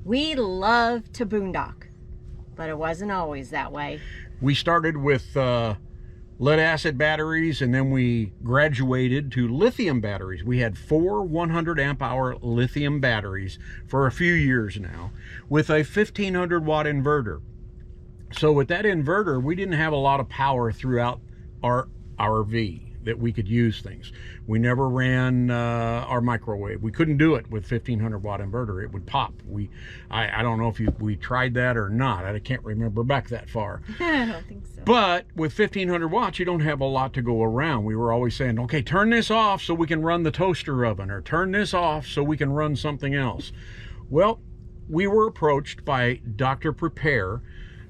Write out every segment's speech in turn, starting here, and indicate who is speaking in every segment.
Speaker 1: We love to boondock, but it wasn't always that way.
Speaker 2: We started with lead acid batteries, and then we graduated to lithium batteries. We had 4 100 amp hour lithium batteries for a few years now with a 1500 watt inverter. So with that inverter, we didn't have a lot of power throughout our RV that we could use things. We never ran our microwave. We couldn't do it with 1500 watt inverter. It would pop. I don't know if we tried that or not. I can't remember back that far.
Speaker 1: I don't think so.
Speaker 2: But with 1500 watts, you don't have a lot to go around. We were always saying, okay, turn this off so we can run the toaster oven, or turn this off so we can run something else. Well, we were approached by Dr. Prepare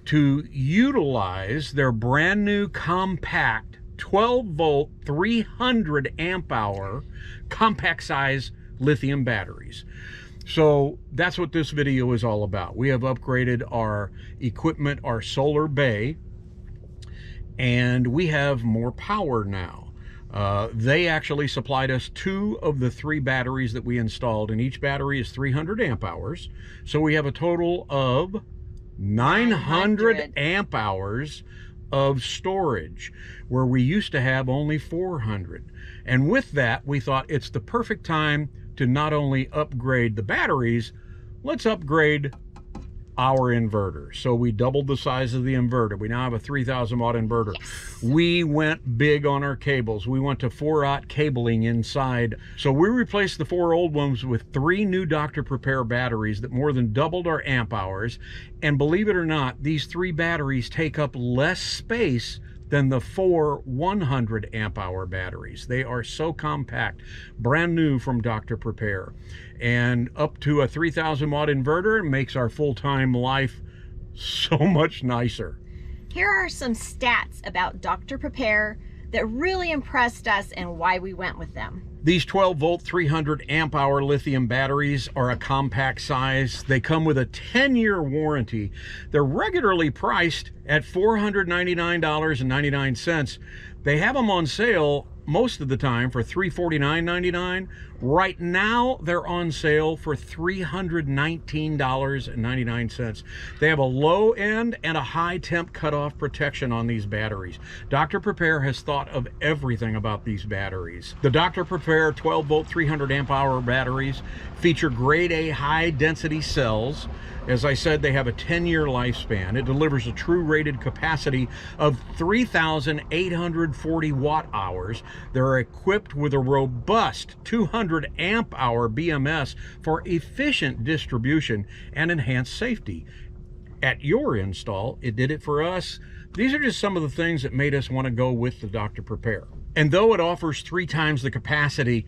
Speaker 2: to utilize their brand new compact 12 volt 300 amp hour compact size lithium batteries. So that's what this video is all about. We have upgraded our equipment, our solar bay, and we have more power now. They actually supplied us 2 of the 3 batteries that we installed, and each battery is 300 amp hours. So we have a total of 900 amp hours of storage, where we used to have only 400. And with that, we thought it's the perfect time to not only upgrade the batteries, let's upgrade our inverter. So we doubled the size of the inverter. We now have a 3000 watt inverter.
Speaker 1: Yes.
Speaker 2: We went big on our cables. We went to 4-aught cabling inside. So we replaced the 4 old ones with 3 new Dr. Prepare batteries that more than doubled our amp hours. And believe it or not, these 3 batteries take up less space than the 4 100 amp hour batteries. They are so compact, brand new from Dr. Prepare. And up to a 3000 watt inverter makes our full-time life so much nicer.
Speaker 1: Here are some stats about Dr. Prepare that really impressed us and why we went with them.
Speaker 2: These 12 volt 300 amp hour lithium batteries are a compact size. They come with a 10-year warranty. They're regularly priced at $499.99. They have them on sale most of the time for $349.99. Right now, they're on sale for $319.99. They have a low end and a high temp cutoff protection on these batteries. Dr. Prepare has thought of everything about these batteries. The Dr. Prepare 12 volt 300 amp hour batteries feature grade A high density cells. As I said, they have a 10-year lifespan. It delivers a true rated capacity of 3,840 watt hours. They're equipped with a robust 200 amp hour BMS for efficient distribution and enhanced safety. At your install, it did it for us. These are just some of the things that made us want to go with the Dr. Prepare. And though it offers 3 times the capacity,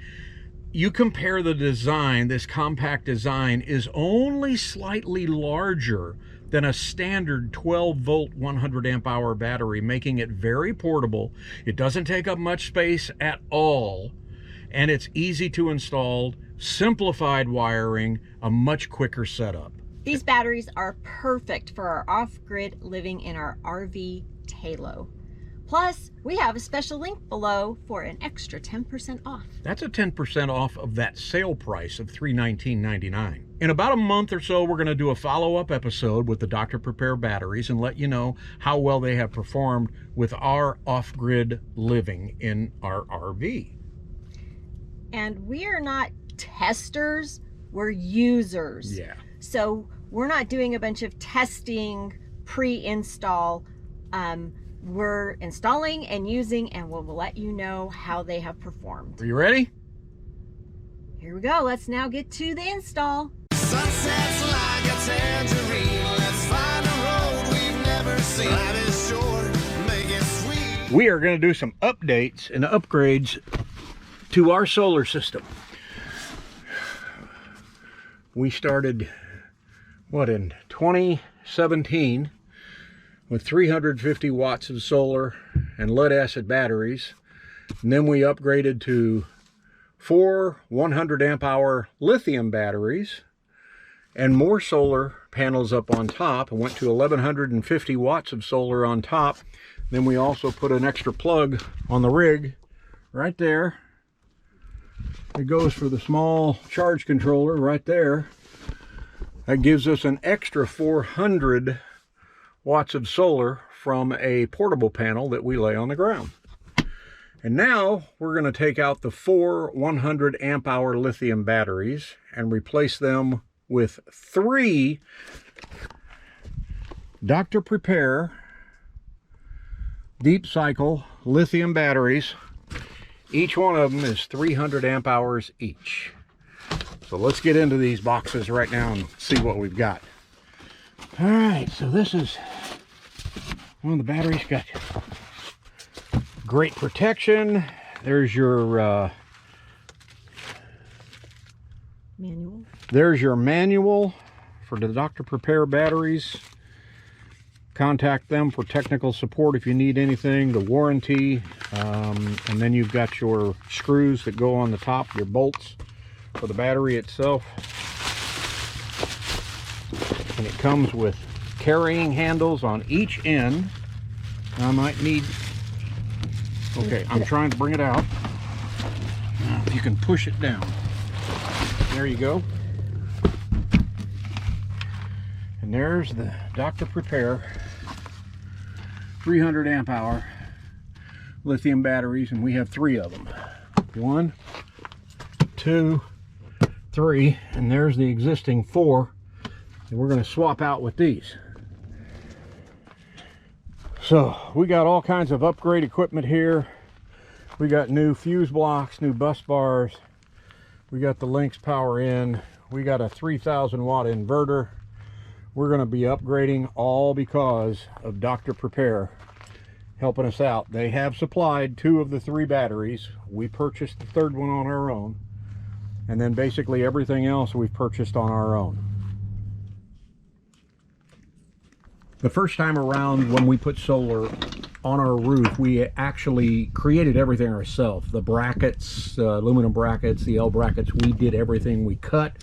Speaker 2: you compare the design, this compact design is only slightly larger than a standard 12 volt 100 amp hour battery, making it very portable. It doesn't take up much space at all, and it's easy to install, simplified wiring, a much quicker setup.
Speaker 1: These batteries are perfect for our off-grid living in our RV Talo. Plus, we have a special link below for an extra 10% off.
Speaker 2: That's a 10% off of that sale price of $319.99. In about a month or so, we're going to do a follow-up episode with the Dr. Prepare batteries and let you know how well they have performed with our off-grid living in our RV.
Speaker 1: And we are not testers, we're users.
Speaker 2: Yeah.
Speaker 1: So we're not doing a bunch of testing pre-install. We're installing and using, and we'll let you know how they have performed.
Speaker 2: Are you ready?
Speaker 1: Here we go. Let's now get to the install.
Speaker 3: Sunsets like a tangerine. Let's find a road we've never seen. Life is short, make it sweet.
Speaker 2: We are going to do some updates and upgrades to our solar system. We started, in 2017 with 350 watts of solar and lead acid batteries. And then we upgraded to 4 100 amp hour lithium batteries and more solar panels up on top, and went to 1150 watts of solar on top. Then we also put an extra plug on the rig right there. It goes for the small charge controller right there. That gives us an extra 400 watts of solar from a portable panel that we lay on the ground. And now we're going to take out the 4 100 amp hour lithium batteries and replace them with 3 Dr. Prepare deep cycle lithium batteries. Each one of them is 300 amp hours each. So let's get into these boxes right now and see what we've got. All right, so this is one of the batteries. Got great protection. There's your
Speaker 1: manual.
Speaker 2: There's your manual for the Dr. Prepare batteries. Contact them for technical support if you need anything, the warranty, and then you've got your screws that go on the top, your bolts for the battery itself. And it comes with carrying handles on each end. I might need, okay, I'm trying to bring it out. Now, if you can push it down. There you go. And there's the Dr. Prepare 300 amp hour lithium batteries, and we have 3 of them. 1, 2, 3, and there's the existing 4 that we're going to swap out with these. So we got all kinds of upgrade equipment here. We got new fuse blocks, new bus bars. We got the Lynx power in. We got a 3,000 watt inverter. We're going to be upgrading all because of Dr. Prepare helping us out. They have supplied 2 of the 3 batteries. We purchased the 3rd one on our own. And then basically everything else we've purchased on our own. The first time around when we put solar on our roof, we actually created everything ourselves. The brackets, aluminum brackets, the L brackets, we did everything. We cut,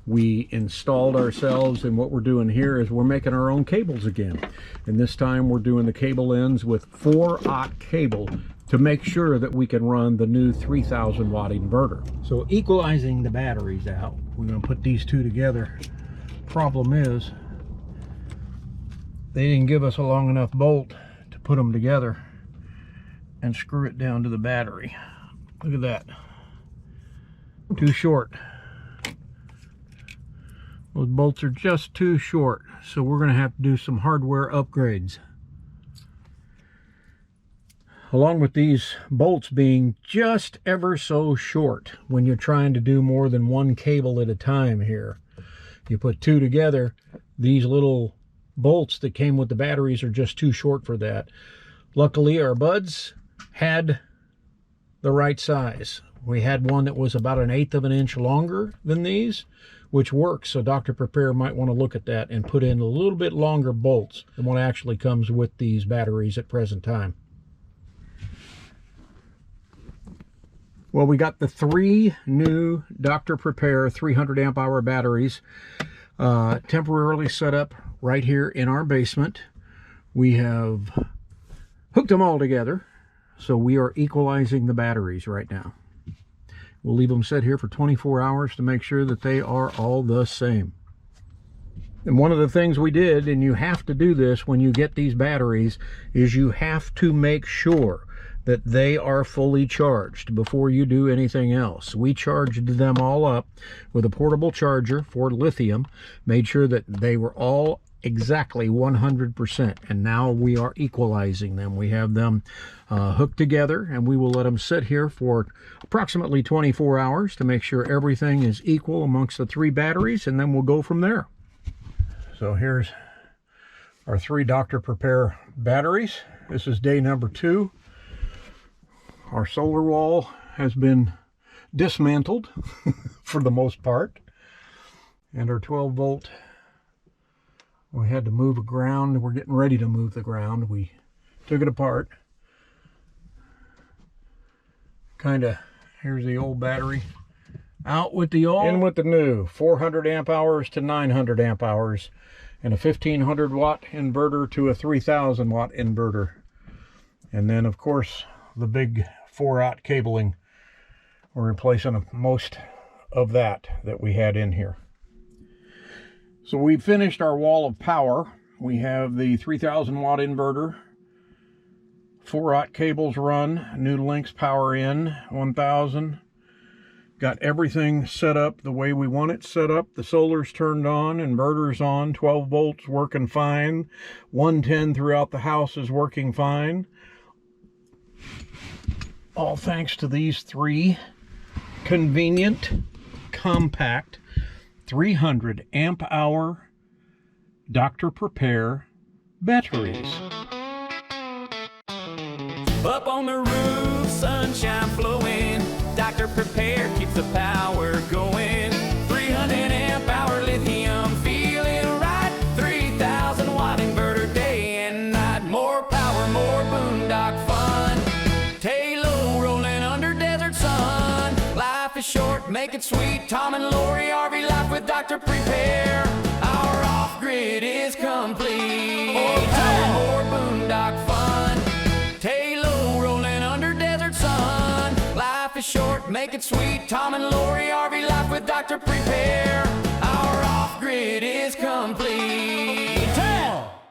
Speaker 2: we installed ourselves, and what we're doing here is we're making our own cables again. And this time we're doing the cable ends with 4-aught cable to make sure that we can run the new 3,000 watt inverter. So equalizing the batteries out, we're going to put these 2 together. Problem is, they didn't give us a long enough bolt to put them together and screw it down to the battery. Look at that. Too short. Those bolts are just too short, so we're going to have to do some hardware upgrades. Along with these bolts being just ever so short when you're trying to do more than 1 cable at a time here. You put 2 together, these little bolts that came with the batteries are just too short for that. Luckily, our buds had the right size. We had one that was about 1/8 of an inch longer than these, which works. So Dr. Prepare might want to look at that and put in a little bit longer bolts than what actually comes with these batteries at present time. Well, we got the 3 new Dr. Prepare 300 amp hour batteries temporarily set up right here in our basement. We have hooked them all together, so we are equalizing the batteries right now. We'll leave them set here for 24 hours to make sure that they are all the same. And one of the things we did, and you have to do this when you get these batteries, is you have to make sure that they are fully charged before you do anything else. We charged them all up with a portable charger for lithium, made sure that they were all exactly 100%, and now we are equalizing them. We have them hooked together, and we will let them sit here for approximately 24 hours to make sure everything is equal amongst the 3 batteries, and then we'll go from there. So here's our 3 Dr. Prepare batteries. This is day number 2. Our solar wall has been dismantled for the most part, and our 12 volt, we had to move a ground. We're getting ready to move the ground. We took it apart. Here's the old battery. Out with the old, in with the new. 400 amp hours to 900 amp hours. And a 1500 watt inverter to a 3000 watt inverter. And then, of course, the big 4-aught cabling. We're replacing most of that we had in here. So we finished our wall of power. We have the 3000 watt inverter, 4-aught cables run, new links power in, 1000. Got everything set up the way we want it set up. The solar's turned on, inverter's on, 12 volts working fine. 110 throughout the house is working fine. All thanks to these 3 convenient, compact, 300 amp hour Dr. Prepare batteries.
Speaker 4: Up on the roof, sunshine flowing. Dr. Prepare keeps the power going. 300 amp hour lithium, feeling right. 3000 watt inverter, day and night. More power, more boondock fun. Tail rolling under desert sun. Life is short, make it sweet. Tom and Lori, RVLOCK with Dr. Prepare. Our off-grid is complete. More power, more boondock fun. Short, make it sweet. Tom and Lori, RVLOCK with Dr. Prepare.